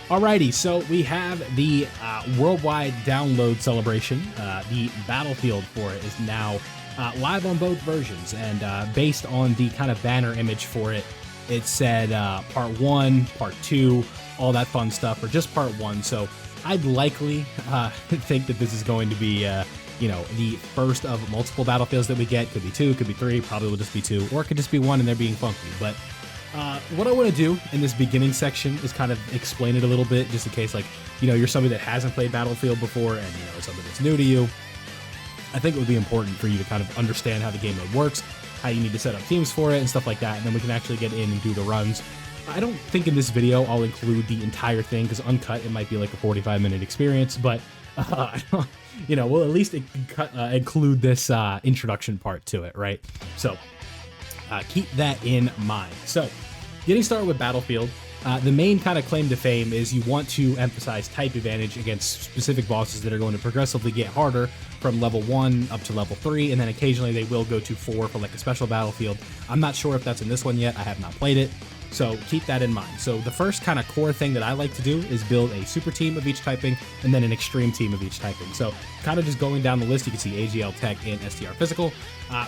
Alrighty, so we have the worldwide download celebration. The Battlefield for it is now live on both versions, and based on the kind of banner image for it, it said part 1, part 2, all that fun stuff, or just part 1. So I'd likely think that this is going to be, the first of multiple Battlefields that we get. Could be 2, could be 3, probably will just be 2, or it could just be 1 and they're being funky. But what I want to do in this beginning section is kind of explain it a little bit, just in case, you're somebody that hasn't played Battlefield before and, something that's new to you. I think it would be important for you to kind of understand how the game mode works, how you need to set up teams for it and stuff like that, and then we can actually get in and do the runs. I don't think in this video I'll include the entire thing, because uncut it might be like a 45-minute experience, but we'll at least include this introduction part to it, right? So keep that in mind. So getting started with Battlefield, the main kind of claim to fame is you want to emphasize type advantage against specific bosses that are going to progressively get harder from level 1 up to level 3, and then occasionally they will go to 4 for like a special battlefield. I'm not sure if that's in this one yet. I have not played it, so keep that in mind. So the first kind of core thing that I like to do is build a super team of each typing and then an extreme team of each typing. So kind of just going down the list, you can see AGL, Tech, and STR Physical.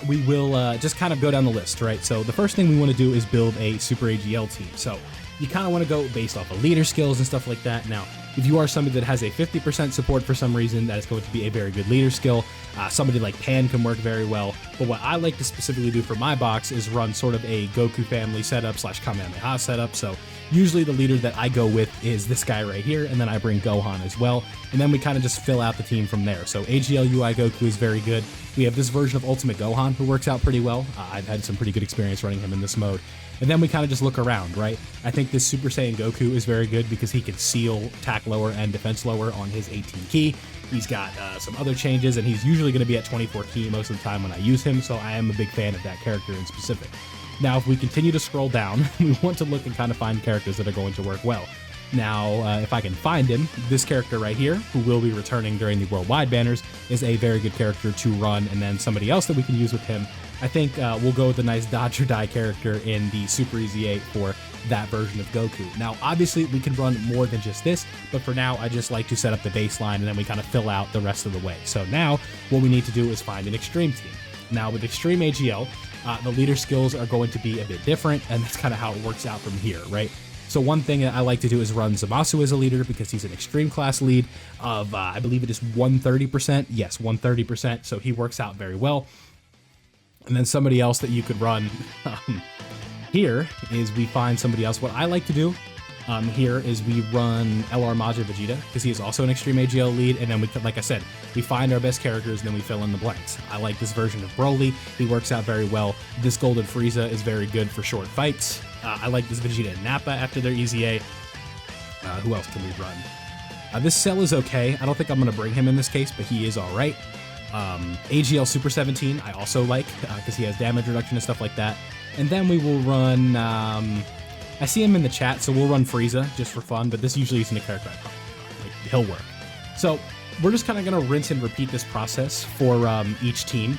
We will just kind of go down the list, right? So the first thing we want to do is build a super AGL team. So you kind of want to go based off of leader skills and stuff like that. Now, if you are somebody that has a 50% support for some reason, that is going to be a very good leader skill. Somebody like Pan can work very well. But what I like to specifically do for my box is run sort of a Goku family setup / Kamehameha setup. So usually the leader that I go with is this guy right here, and then I bring Gohan as well. And then we kind of just fill out the team from there. So AGL UI Goku is very good. We have this version of Ultimate Gohan who works out pretty well. I've had some pretty good experience running him in this mode. And then we kind of just look around, right? I think this Super Saiyan Goku is very good because he can seal attack lower and defense lower on his 18 key. He's got some other changes, and he's usually going to be at 24 key most of the time when I use him, so I am a big fan of that character in specific. Now, if we continue to scroll down, we want to look and kind of find characters that are going to work well. Now, if I can find him, this character right here, who will be returning during the worldwide banners, is a very good character to run, and then somebody else that we can use with him. I think we'll go with a nice dodge or die character in the Super Easy 8 for that version of Goku. Now, obviously, we can run more than just this, but for now, I just like to set up the baseline, and then we kind of fill out the rest of the way. So now, what we need to do is find an extreme team. Now, with Extreme AGL, the leader skills are going to be a bit different, and that's kind of how it works out from here, right? So one thing that I like to do is run Zamasu as a leader because he's an extreme class lead of, I believe it is 130%. Yes, 130%, so he works out very well. And then somebody else that you could run here is we find somebody else. What I like to do here is we run LR Majin Vegeta because he is also an extreme AGL lead, and then we, like I said, we find our best characters and then we fill in the blanks. I like this version of Broly. He works out very well. This Golden Frieza is very good for short fights. I like this Vegeta and Nappa after their Easy A. Who else can we run? This Cell is okay. I don't think I'm going to bring him in this case, but he is all right. AGL Super 17 I also like because he has damage reduction and stuff like that. And then we will run, I see him in the chat, so we'll run Frieza just for fun, but this usually isn't a character I probably run. Like, he'll work. So we're just kind of going to rinse and repeat this process for each team.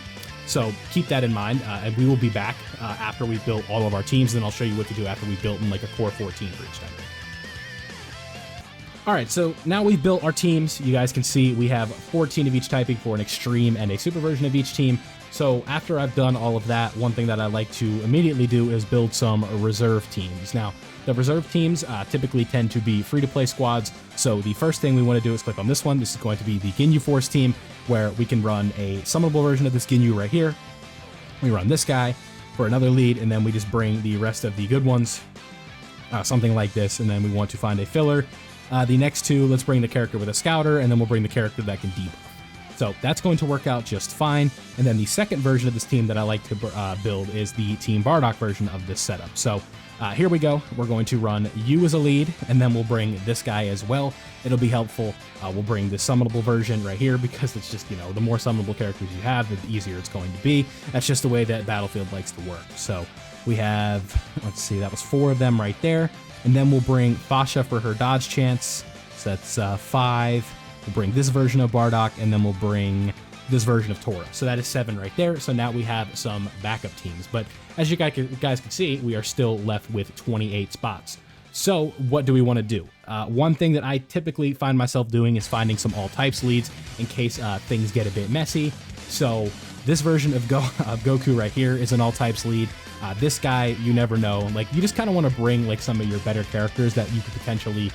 So keep that in mind, and we will be back after we've built all of our teams, and then I'll show you what to do after we've built in like a core 14 for each time. Alright, so now we've built our teams. You guys can see we have 14 of each typing for an extreme and a super version of each team. So after I've done all of that, one thing that I like to immediately do is build some reserve teams. Now, the reserve teams typically tend to be free-to-play squads, so the first thing we want to do is click on this one. This is going to be the Ginyu Force team, where we can run a summonable version of this Ginyu right here. We run this guy for another lead, and then we just bring the rest of the good ones, something like this, and then we want to find a filler. The next two, let's bring the character with a scouter, and then we'll bring the character that can debuff. So that's going to work out just fine. And then the second version of this team that I like to build is the Team Bardock version of this setup. So here we go. We're going to run you as a lead, and then we'll bring this guy as well. It'll be helpful. We'll bring the summonable version right here because it's just, the more summonable characters you have, the easier it's going to be. That's just the way that Battlefield likes to work. So we have, let's see, that was 4 of them right there. And then we'll bring Fasha for her dodge chance. So that's 5. We'll bring this version of Bardock, and then we'll bring this version of Tora. So that is 7 right there. So now we have some backup teams. But as you guys can see, we are still left with 28 spots. So what do we want to do? One thing that I typically find myself doing is finding some all types leads in case things get a bit messy. So this version of Goku right here is an all types lead. This guy, you never know. Like, you just kind of want to bring like some of your better characters that you could potentially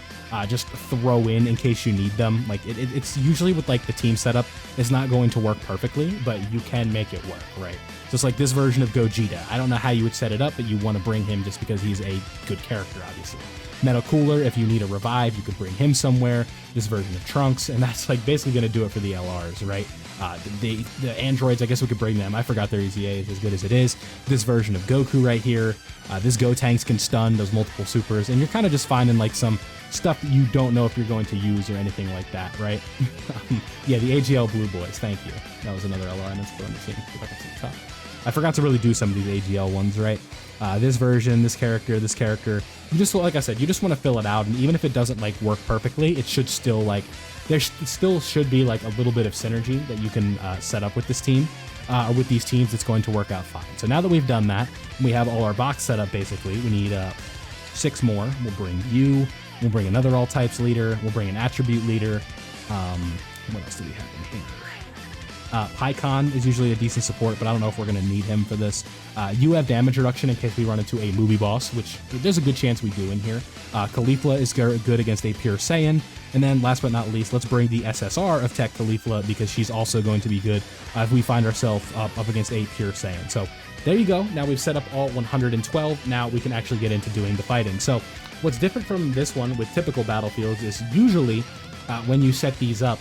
just throw in case you need them. Like it's usually with like the team setup, it's not going to work perfectly, but you can make it work, right? So it's like this version of Gogeta. I don't know how you would set it up, but you want to bring him just because he's a good character, obviously. Metal Cooler, if you need a revive, you could bring him somewhere. This version of Trunks, and that's like basically going to do it for the LRs, right? The androids, I guess we could bring them. I forgot their EZA is as good as it is. This version of Goku right here. This Gotenks can stun those multiple supers, and you're kind of just finding like some stuff that you don't know if you're going to use or anything like that, right? Yeah, the AGL Blue Boys, thank you. That was another LR I meant to put on the team. If I can see the top. I forgot to really do some of these AGL ones, right? This version, this character, you just, like I said, you just want to fill it out, and even if it doesn't like work perfectly, it should still like, there still should be like a little bit of synergy that you can set up with this team, or with these teams. It's going to work out fine. So now that we've done that, we have all our box set up basically. We need 6 more. We'll bring you, we'll bring another all types leader, we'll bring an attribute leader. What else do we have in here? PyCon is usually a decent support, but I don't know if we're going to need him for this. You have damage reduction in case we run into a movie boss, which there's a good chance we do in here. Caulifla is good against a pure Saiyan. And then last but not least, let's bring the SSR of Tech Caulifla, because she's also going to be good if we find ourselves up against a pure Saiyan. So there you go. Now we've set up all 112. Now we can actually get into doing the fighting. So what's different from this one with typical battlefields is usually when you set these up,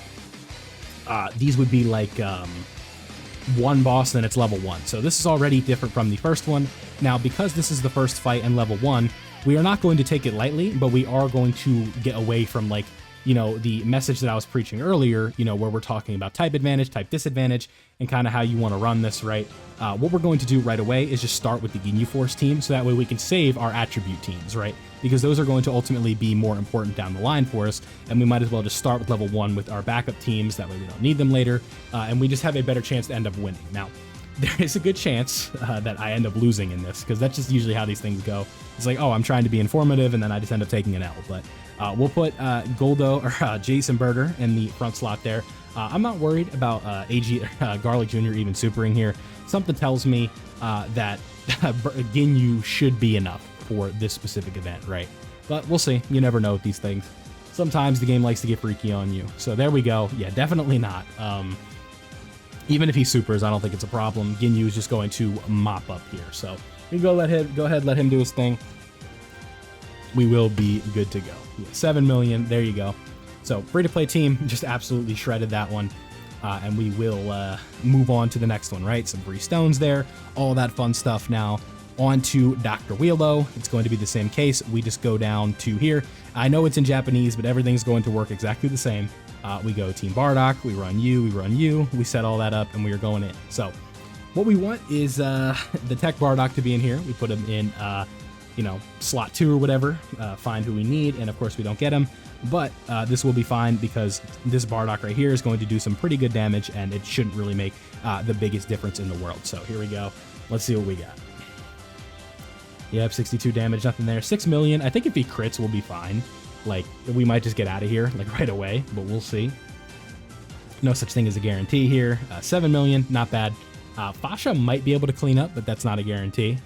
these would be like one boss, then it's level 1. So this is already different from the first one. Now, because this is the first fight in level 1, we are not going to take it lightly, but we are going to get away from like, you know, the message that I was preaching earlier, you know, where we're talking about type advantage, type disadvantage, and kind of how you want to run this, right? What we're going to do right away is just start with the Ginyu Force team, so that way we can save our attribute teams, right? Because those are going to ultimately be more important down the line for us, and we might as well just start with level 1 with our backup teams, that way we don't need them later, and we just have a better chance to end up winning. Now, there is a good chance that I end up losing in this, because that's just usually how these things go. It's like, oh, I'm trying to be informative, and then I just end up taking an L, but we'll put Goldo or Jason Berger in the front slot there. I'm not worried about Garlic Jr. even supering here. Something tells me that Ginyu should be enough for this specific event, right? But we'll see. You never know with these things. Sometimes the game likes to get freaky on you. So there we go. Yeah, definitely not. Even if he supers, I don't think it's a problem. Ginyu is just going to mop up here. So we go ahead, let him do his thing. We will be good to go. Yeah, 7 million. There you go. So free-to-play team just absolutely shredded that one. And we will move on to the next one, right? Some free stones there, all that fun stuff. Now on to Dr. Wheelo. It's going to be the same case. We just go down to here. I know it's in Japanese, but everything's going to work exactly the same. We go Team Bardock, we run you, we set all that up, and we are going in. So what we want is the Tech Bardock to be in here. We put him in, you know, slot 2 or whatever, find who we need, and of course we don't get him. But this will be fine because this Bardock right here is going to do some pretty good damage, and it shouldn't really make the biggest difference in the world. So here we go. Let's see what we got. Yep, 62 damage, nothing there. 6 million. I think if he crits, we'll be fine. Like, we might just get out of here, like, right away, but we'll see. No such thing as a guarantee here. 7 million, not bad. Fasha might be able to clean up, but that's not a guarantee.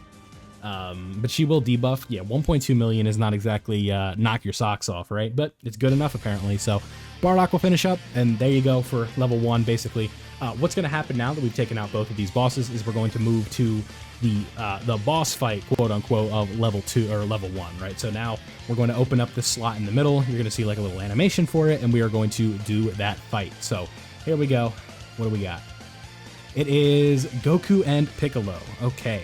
But she will debuff. Yeah, 1.2 million is not exactly knock your socks off, right? But it's good enough, apparently. So Bardock will finish up, and there you go for level 1, basically. What's going to happen now that we've taken out both of these bosses is we're going to move to the boss fight, quote unquote, of level 2 or level 1, right? So now we're going to open up this slot in the middle. You're going to see like a little animation for it, and we are going to do that fight. So here we go. What do we got? It is Goku and Piccolo. Okay.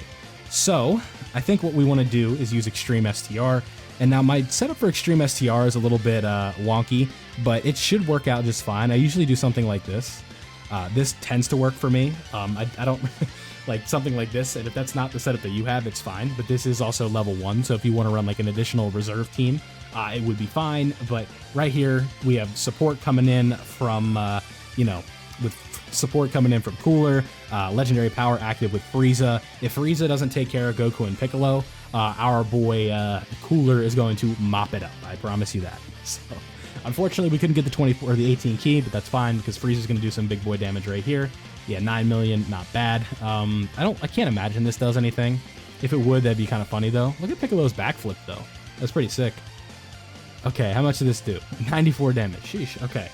So I think what we want to do is use Extreme STR. And now my setup for Extreme STR is a little bit wonky, but it should work out just fine. I usually do something like this. This tends to work for me. I don't like something like this, and if that's not the setup that you have, it's fine. But this is also level 1, so if you want to run like an additional reserve team, it would be fine. But right here, we have support coming in from, you know, with support coming in from Cooler, legendary power active with Frieza. If Frieza doesn't take care of Goku and Piccolo, our boy Cooler is going to mop it up. I promise you that. So, unfortunately, we couldn't get the 24 or the 18 key, but that's fine because Frieza's going to do some big boy damage right here. Yeah, 9 million, not bad. I can't imagine this does anything. If it would, that'd be kind of funny though. Look at Piccolo's backflip though. That's pretty sick. Okay, how much did this do? 94 damage. Sheesh. Okay.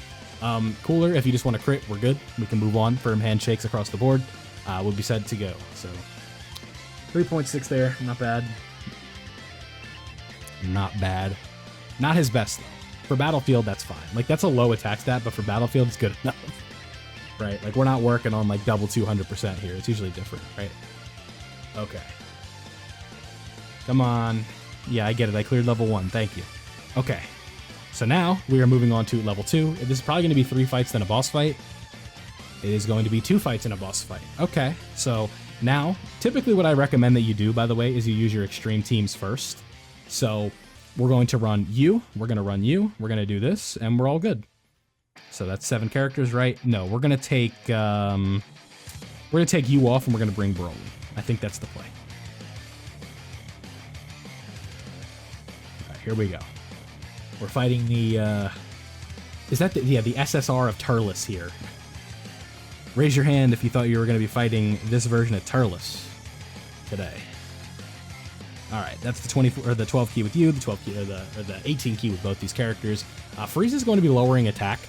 Cooler, if you just want to crit, we're good. We can move on. Firm handshakes across the board. We'll be set to go. So 3.6 there. Not bad. Not bad. Not his best though. For Battlefield, that's fine. Like, that's a low attack stat, but for Battlefield, it's good enough. Right? Like, we're not working on, like, double 200% here. It's usually different, right? Okay. Come on. Yeah, I get it. I cleared level 1. Thank you. Okay. So now, we are moving on to level 2. This is probably going to be 3 fights, then a boss fight. It is going to be 2 fights and a boss fight. Okay. So, now, typically what I recommend that you do, by the way, is you use your extreme teams first. So, we're going to run you, we're going to run you, we're going to do this, and we're all good. So that's 7 characters, right? No, we're going to take you off, and we're going to bring Broly. I think that's the play. All right, here we go. We're fighting the, is that the SSR of Turles here. Raise your hand if you thought you were going to be fighting this version of Turles today. All right, that's the 24 or the 12 key with you, the 12 key or the 18 key with both these characters. Frieza's going to be lowering attack,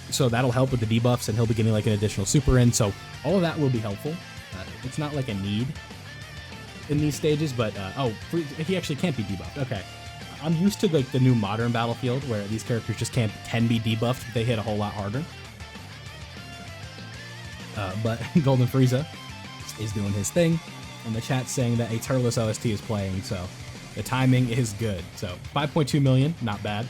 so that'll help with the debuffs, and he'll be getting like an additional super in. So all of that will be helpful. It's not like a need in these stages, but he actually can't be debuffed. Okay, I'm used to like the new modern Battlefield where these characters just can be debuffed. But they hit a whole lot harder. But Golden Frieza is doing his thing. And the chat's saying that a Turles OST is playing, so the timing is good. So 5.2 million, not bad.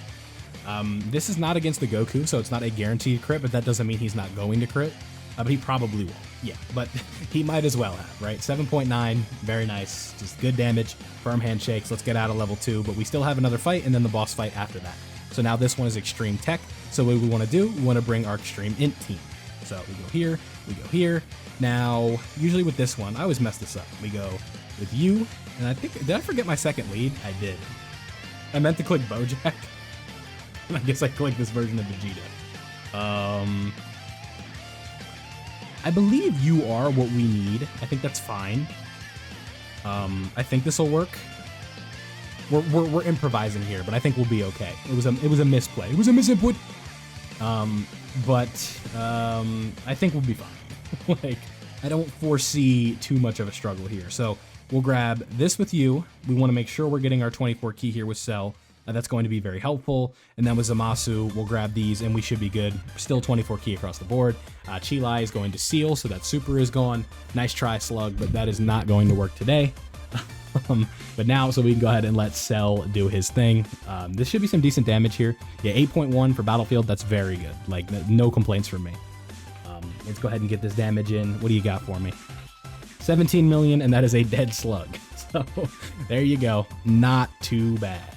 This is not against the Goku, so it's not a guaranteed crit, but that doesn't mean he's not going to crit. But he probably will. Yeah, but he might as well have, right? 7.9, very nice. Just good damage, firm handshakes. Let's get out of level 2, but we still have another fight and then the boss fight after that. So now this one is extreme tech. So what we want to do, we want to bring our extreme int team. So we go here, we go here. Now, usually with this one, I always mess this up. We go with you, and I think, did I forget my second lead? I did. I meant to click Bojack, and I guess I clicked this version of Vegeta. I believe you are what we need. I think that's fine. I think this will work. We're improvising here, but I think we'll be okay. It was a misplay. It was a misinput. But I think we'll be fine. Like, I don't foresee too much of a struggle here. So we'll grab this with you. We want to make sure we're getting our 24 key here with Cell. That's going to be very helpful. And then with Zamasu, we'll grab these and we should be good. Still 24 key across the board. Chilai is going to seal, so that super is gone. Nice try, Slug, but that is not going to work today. But now, so we can go ahead and let Cell do his thing. This should be some decent damage here. Yeah, 8.1 for Battlefield. That's very good. Like, no complaints from me. Let's go ahead and get this damage in. What do you got for me? 17 million, and that is a dead Slug. So there you go. Not too bad.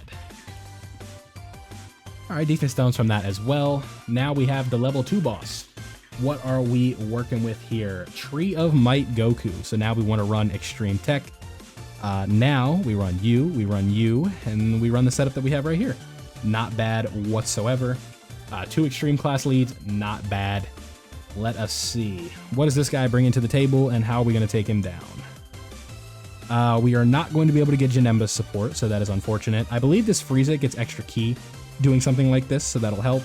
All right, decent stones from that as well. Now we have the level 2 boss. What are we working with here? Tree of Might Goku. So now we want to run Extreme Tech. Now we run you, and we run the setup that we have right here. Not bad whatsoever. 2 extreme class leads, not bad. Let us see. What does this guy bring into the table, and how are we going to take him down? We are not going to be able to get Janemba's support, so that is unfortunate. I believe this Frieza gets extra ki doing something like this, so that'll help.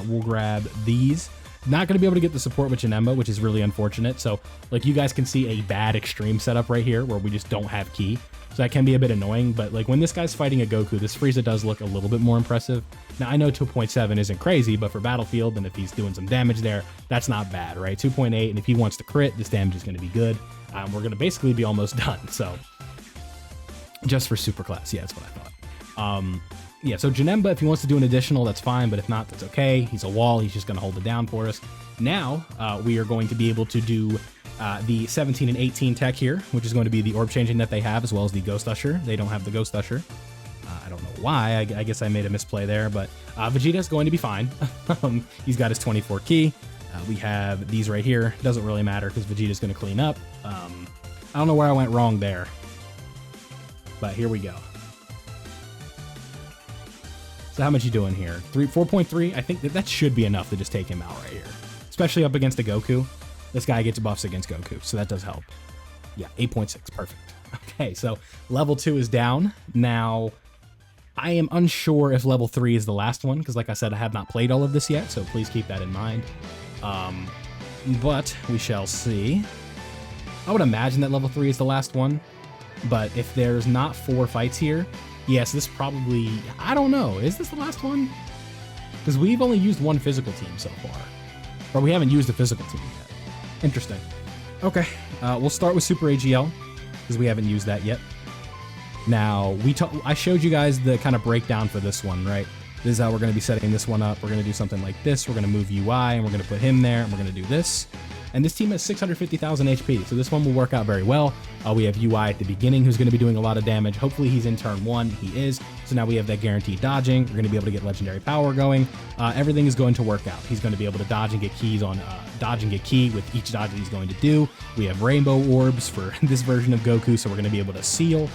We'll grab these. Not going to be able to get the support with Janemba, which is really unfortunate. So, like, you guys can see a bad extreme setup right here where we just don't have ki. So that can be a bit annoying, but like when this guy's fighting a Goku, this Frieza does look a little bit more impressive. Now, I know 2.7 isn't crazy, but for Battlefield, and if he's doing some damage there, that's not bad, right? 2.8, and if he wants to crit, this damage is going to be good. We're going to basically be almost done, so just for super class. Yeah, that's what I thought. Yeah, so Janemba, if he wants to do an additional, that's fine, but if not, that's okay. He's a wall. He's just going to hold it down for us. Now, we are going to be able to do the 17 and 18 tech here, which is going to be the orb changing that they have, as well as the Ghost Usher. They don't have the Ghost Usher. I don't know why. I guess I made a misplay there, but Vegeta's going to be fine. He's got his 24 key. We have these right here. Doesn't really matter because Vegeta's going to clean up. I don't know where I went wrong there. But here we go. So how much you doing here? 4.3? I think that should be enough to just take him out right here. Especially up against a Goku. This guy gets buffs against Goku, so that does help. Yeah, 8.6, perfect. Okay, so level 2 is down. Now, I am unsure if level 3 is the last one, because like I said, I have not played all of this yet, so please keep that in mind. But we shall see. I would imagine that level 3 is the last one, but if there's not 4 fights here, yes, this probably, I don't know, is this the last one? Because we've only used one physical team so far, or we haven't used a physical team yet. Interesting. Okay, we'll start with Super AGL, because we haven't used that yet. Now, I showed you guys the kind of breakdown for this one, right? This is how we're going to be setting this one up. We're going to do something like this. We're going to move UI, and we're going to put him there, and we're going to do this. And this team has 650,000 HP, so this one will work out very well. We have UI at the beginning, who's going to be doing a lot of damage. Hopefully he's in turn 1. He is. So now we have that guaranteed dodging. We're going to be able to get legendary power going. Everything is going to work out. He's going to be able to dodge and get keys on dodge and get key with each dodge that he's going to do. We have rainbow orbs for this version of Goku, so we're going to be able to seal.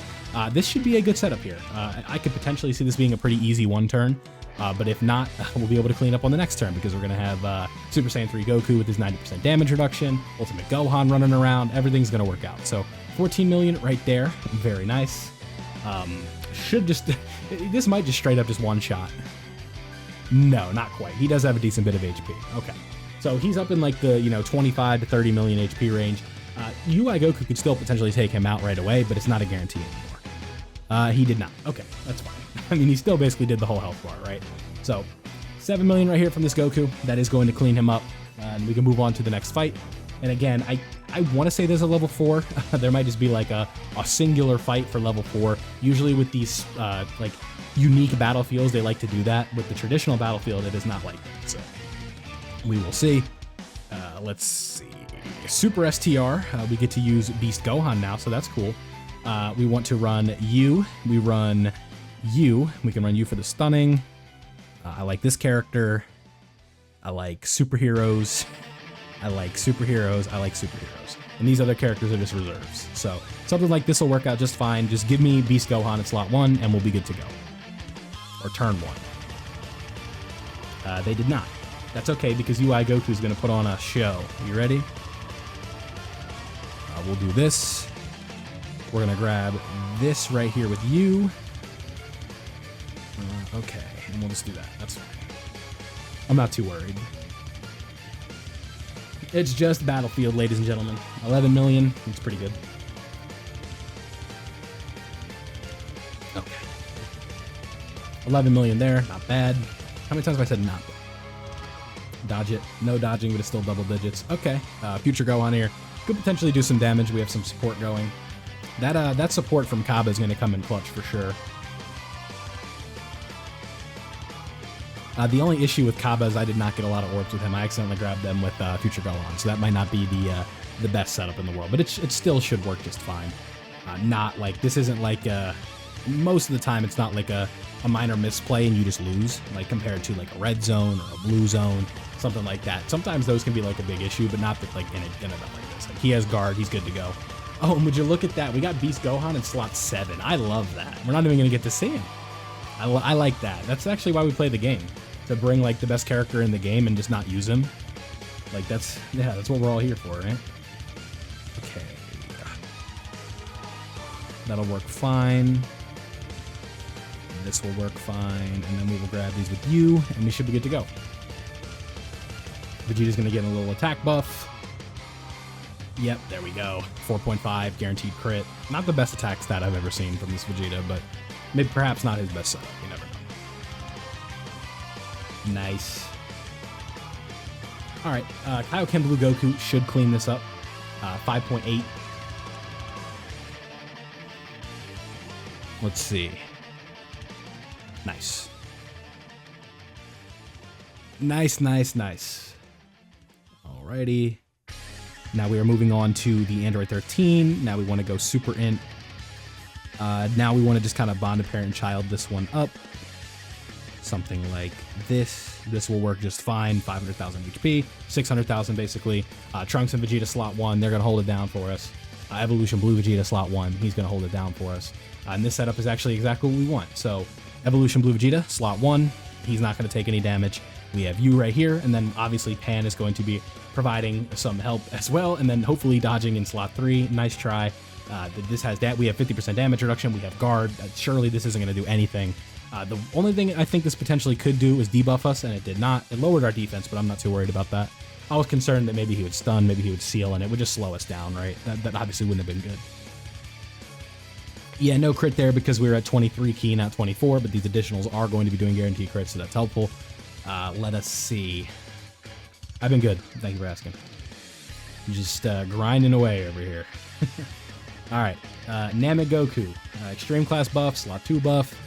This should be a good setup here. I could potentially see this being a pretty easy one turn. But if not, we'll be able to clean up on the next turn because we're going to have Super Saiyan 3 Goku with his 90% damage reduction, Ultimate Gohan running around, everything's going to work out. So 14 million right there, very nice. This might just straight up just one shot. No, not quite. He does have a decent bit of HP. Okay, so he's up in like the 25 to 30 million HP range. UI Goku could still potentially take him out right away, but it's not a guarantee anymore. He did not. Okay, that's fine. I mean, he still basically did the whole health bar, right? So, 7 million right here from this Goku. That is going to clean him up, and we can move on to the next fight. And again, I want to say there's a level 4. There might just be like a singular fight for level 4. Usually with these like unique battlefields, they like to do that. With the traditional battlefield, it is not like that. So, we will see. Let's see. Super STR. We get to use Beast Gohan now, so that's cool. We want to run U. We run U. We can run U for the stunning. I like this character. I like superheroes. I like superheroes. I like superheroes. And these other characters are just reserves. So something like this will work out just fine. Just give me Beast Gohan at slot 1 and we'll be good to go. Or turn 1. They did not. That's okay because UI Goku is going to put on a show. You ready? We'll do this. We're going to grab this right here with you. Okay, and we'll just do that. That's fine. I'm not too worried. It's just Battlefield, ladies and gentlemen. 11 million. It's pretty good. Okay. 11 million there. Not bad. How many times have I said not bad? Dodge it. No dodging, but it's still double digits. Okay. Future Gohan here. Could potentially do some damage. We have some support going. That support from Kaba is going to come in clutch for sure. The only issue with Kaba is I did not get a lot of orbs with him. I accidentally grabbed them with Future Gohan, so that might not be the best setup in the world, but it still should work just fine. Not like, this isn't like, most of the time it's not like a minor misplay and you just lose, like compared to like a red zone or a blue zone, something like that. Sometimes those can be like a big issue, but not like in an event like this. Like he has guard, he's good to go. Oh, and would you look at that? We got Beast Gohan in slot 7. I love that. We're not even going to get to see him. I like that. That's actually why we play the game. To bring like the best character in the game and just not use him. Like that's what we're all here for, right? Okay. That'll work fine. This will work fine. And then we will grab these with you and we should be good to go. Vegeta's gonna get a little attack buff. Yep, there we go. 4.5 guaranteed crit. Not the best attack stat I've ever seen from this Vegeta, but maybe perhaps not his best setup. You never know. Nice. All right, Kaioken Blue Goku should clean this up. 5.8. Let's see. Nice. Nice, nice, nice. Alrighty. Now we are moving on to the Android 13. Now we want to go Super Int. Now we want to just kind of bond a parent and child this one up. Something like this. This will work just fine. 500,000 HP, 600,000 basically. Trunks and Vegeta slot 1. They're going to hold it down for us. Evolution Blue Vegeta slot 1. He's going to hold it down for us. And this setup is actually exactly what we want. So Evolution Blue Vegeta, slot 1. He's not going to take any damage. We have you right here, and then obviously Pan is going to be providing some help as well, and then hopefully dodging in slot 3. Nice try. This has that. We have 50% damage reduction. We have guard. Surely this isn't going to do anything. The only thing I think this potentially could do is debuff us, and it did not. It lowered our defense, but I'm not too worried about that. I was concerned that maybe he would stun, maybe he would seal, and it would just slow us down, right? That obviously wouldn't have been good. Yeah, no crit there because we were at 23 key, not 24, but these additionals are going to be doing guaranteed crits, so that's helpful. Let us see. I've been good. Thank you for asking. Just grinding away over here. All right, Namek Goku. Extreme class buff, slot 2 buff.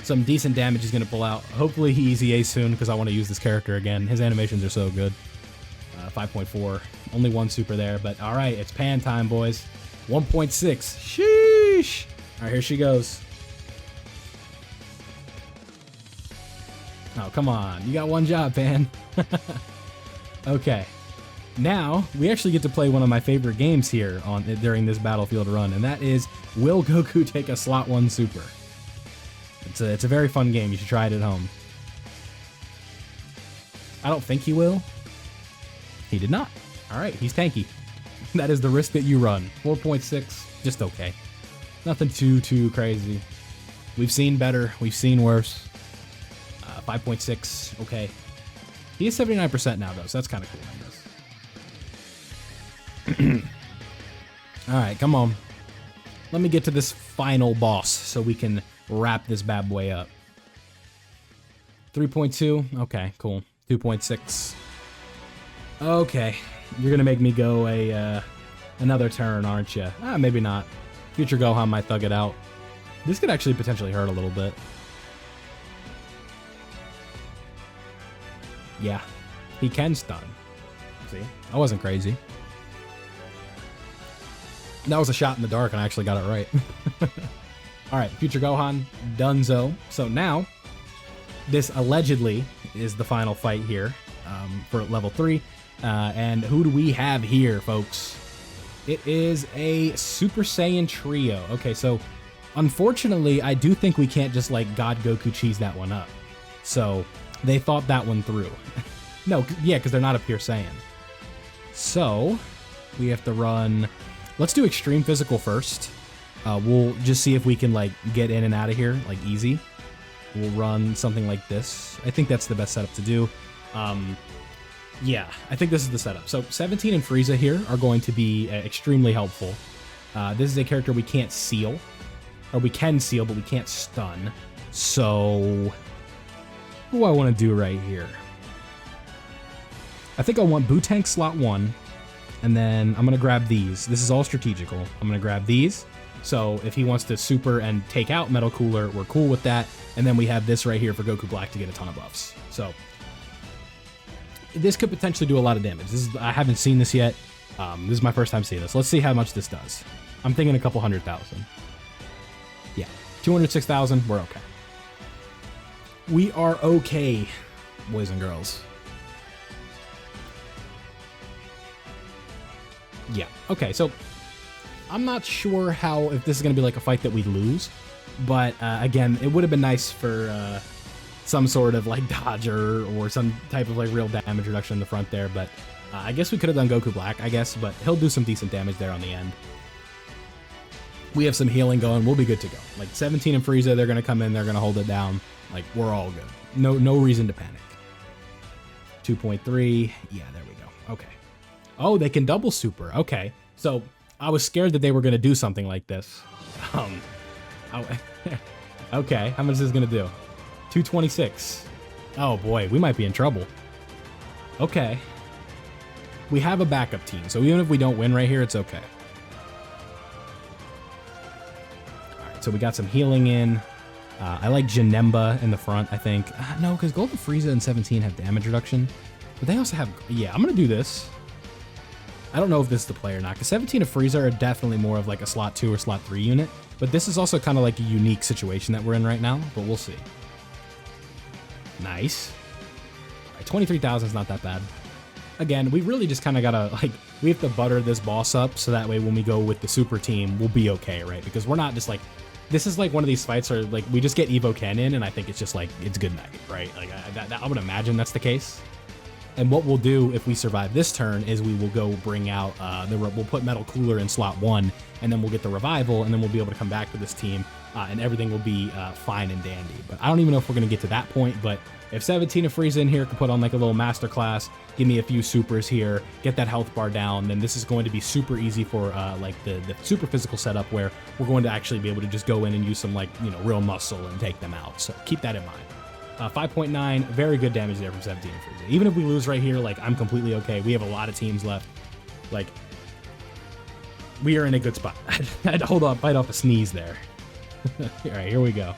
Some decent damage he's going to pull out. Hopefully he EZA soon because I want to use this character again. His animations are so good. 5.4. Only one super there, but all right, it's Pan time, boys. 1.6. Sheesh. All right, here she goes. Oh, come on. You got one job, Pan. Okay. Now, we actually get to play one of my favorite games here during this Battlefield run, and that is, will Goku take a slot 1 super? It's a very fun game. You should try it at home. I don't think he will. He did not. All right, he's tanky. That is the risk that you run. 4.6, just okay. Nothing too crazy. We've seen better. We've seen worse. 5.6, okay. He is 79% now, though, so that's kind of cool, I guess. All right, come on. Let me get to this final boss so we can wrap this bad boy up. 3.2, okay, cool. 2.6. Okay, you're gonna make me go another turn, aren't you? Maybe not. Future Gohan might thug it out. This could actually potentially hurt a little bit. Yeah, he can stun. See, I wasn't crazy. That was a shot in the dark, and I actually got it right. All right, Future Gohan, donezo. So now, this allegedly is the final fight here for level 3. And who do we have here, folks? It is a Super Saiyan trio. Okay, so unfortunately, I do think we can't just like God Goku cheese that one up. So they thought that one through. No, yeah, because they're not a pure Saiyan. So we have to run. Let's do extreme physical first. We'll just see if we can like get in and out of here like easy. We'll run something like this. I think that's the best setup to do. Yeah, I think this is the setup. So 17 and Frieza here are going to be extremely helpful. This is a character we can't seal. Or we can seal, but we can't stun. So what do I want to do right here? I think I want Boo-Tank slot 1. And then I'm going to grab these. This is all strategical. I'm going to grab these. So if he wants to super and take out Metal Cooler, we're cool with that. And then we have this right here for Goku Black to get a ton of buffs. So this could potentially do a lot of damage. I haven't seen this yet. This is my first time seeing this. Let's see how much this does. I'm thinking a couple 100,000. Yeah, 206,000. We're okay. We are okay, boys and girls. Yeah, okay, so I'm not sure if this is going to be like a fight that we lose, but again, it would have been nice for some sort of like dodger or some type of like real damage reduction in the front there, but I guess we could have done Goku Black, I guess, but he'll do some decent damage there on the end. We have some healing going, we'll be good to go. Like 17 and Frieza, they're going to come in, they're going to hold it down, like we're all good. No reason to panic. 2.3, yeah, there we go, okay. Oh, they can double super, okay. So I was scared that they were going to do something like this. Okay, how much is this going to do? 226. Oh boy, we might be in trouble. Okay. We have a backup team, so even if we don't win right here, it's okay. Alright, so we got some healing in. I like Janemba in the front, I think. No, because Golden Frieza and 17 have damage reduction. But they also have... Yeah, I'm going to do this. I don't know if this is the play or not, because 17 and Frieza are definitely more of like a slot 2 or slot 3 unit. But this is also kind of like a unique situation that we're in right now, but we'll see. Nice. All right, 23,000 is not that bad. Again, we really just kind of gotta, like, we have to butter this boss up so that way when we go with the super team, we'll be okay, right? Because we're not just like, this is like one of these fights where like we just get Evo Ken in and I think it's just like, it's good night, right? Like I would imagine that's the case. And what we'll do if we survive this turn is we will go bring out, we'll put Metal Cooler in slot 1, and then we'll get the revival, and then we'll be able to come back to this team, and everything will be fine and dandy. But I don't even know if we're going to get to that point, but if 17 of Frieza in here can put on like a little masterclass, give me a few supers here, get that health bar down, then this is going to be super easy for like the super physical setup where we're going to actually be able to just go in and use some like, you know, real muscle and take them out. So keep that in mind. 5.9, very good damage there from 17 of Frieza. Even if we lose right here, like, I'm completely okay. We have a lot of teams left. Like, we are in a good spot. I had to fight off a sneeze there. All right, here we go.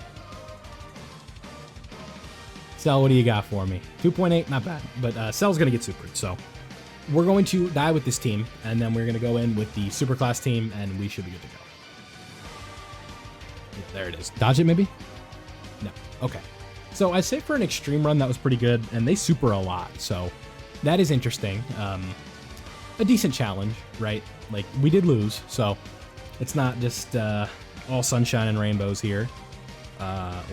Cell, what do you got for me? 2.8, not bad. But Cell's going to get supered, so we're going to die with this team, and then we're going to go in with the superclass team, and we should be good to go. There it is. Dodge it, maybe? No. Okay. So I'd say for an extreme run, that was pretty good, and they super a lot, so that is interesting. A decent challenge, right? Like, we did lose, so it's not just all sunshine and rainbows here.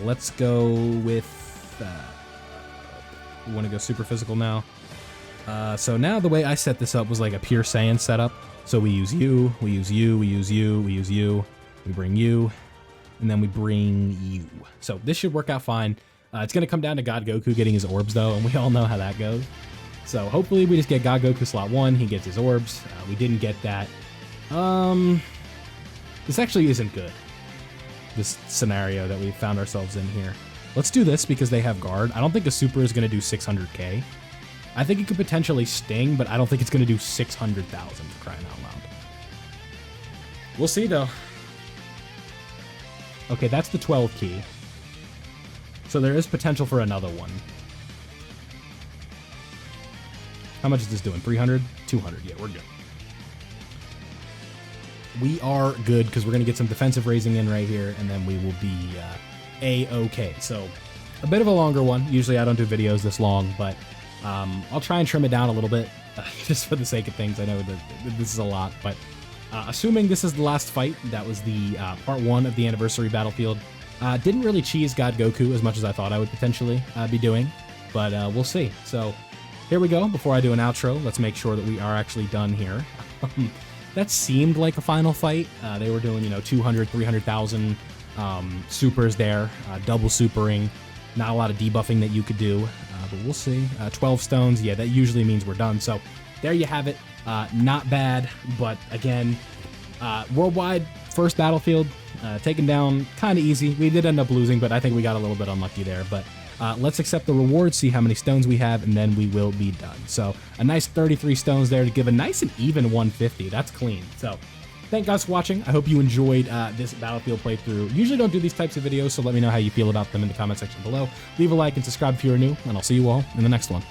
Let's go with... we want to go super physical now. So now the way I set this up was like a pure Saiyan setup. So we use you, we use you, we use you, we use you, we bring you, and then we bring you. So this should work out fine. It's going to come down to God Goku getting his orbs, though, and we all know how that goes. So hopefully we just get God Goku slot 1. He gets his orbs. We didn't get that. This actually isn't good, this scenario that we found ourselves in here. Let's do this because they have guard. I don't think a super is going to do 600k. I think it could potentially sting, but I don't think it's going to do 600,000 for crying out loud. We'll see, though. Okay, that's the 12 key. So there is potential for another one. How much is this doing? 300? 200. Yeah, we're good. We are good because we're going to get some defensive raising in right here, and then we will be A-okay. So a bit of a longer one. Usually I don't do videos this long, but I'll try and trim it down a little bit just for the sake of things. I know that this is a lot, but assuming this is the last fight, that was the part 1 of the anniversary battlefield. Didn't really cheese God Goku as much as I thought I would potentially be doing, but we'll see. So here we go. Before I do an outro, let's make sure that we are actually done here. That seemed like a final fight. They were doing, 200, 300,000 supers there, double supering. Not a lot of debuffing that you could do, but we'll see. 12 stones, yeah, that usually means we're done. So there you have it. Not bad, but again, worldwide first battlefield, taken down kind of easy. We did end up losing, but I think we got a little bit unlucky there. But let's accept the reward, see how many stones we have, and then we will be done. So a nice 33 stones there to give a nice and even 150. That's clean. So thank you guys for watching. I hope you enjoyed this Battlefield playthrough. Usually don't do these types of videos, so let me know how you feel about them in the comment section below. Leave a like and subscribe if you're new, and I'll see you all in the next one.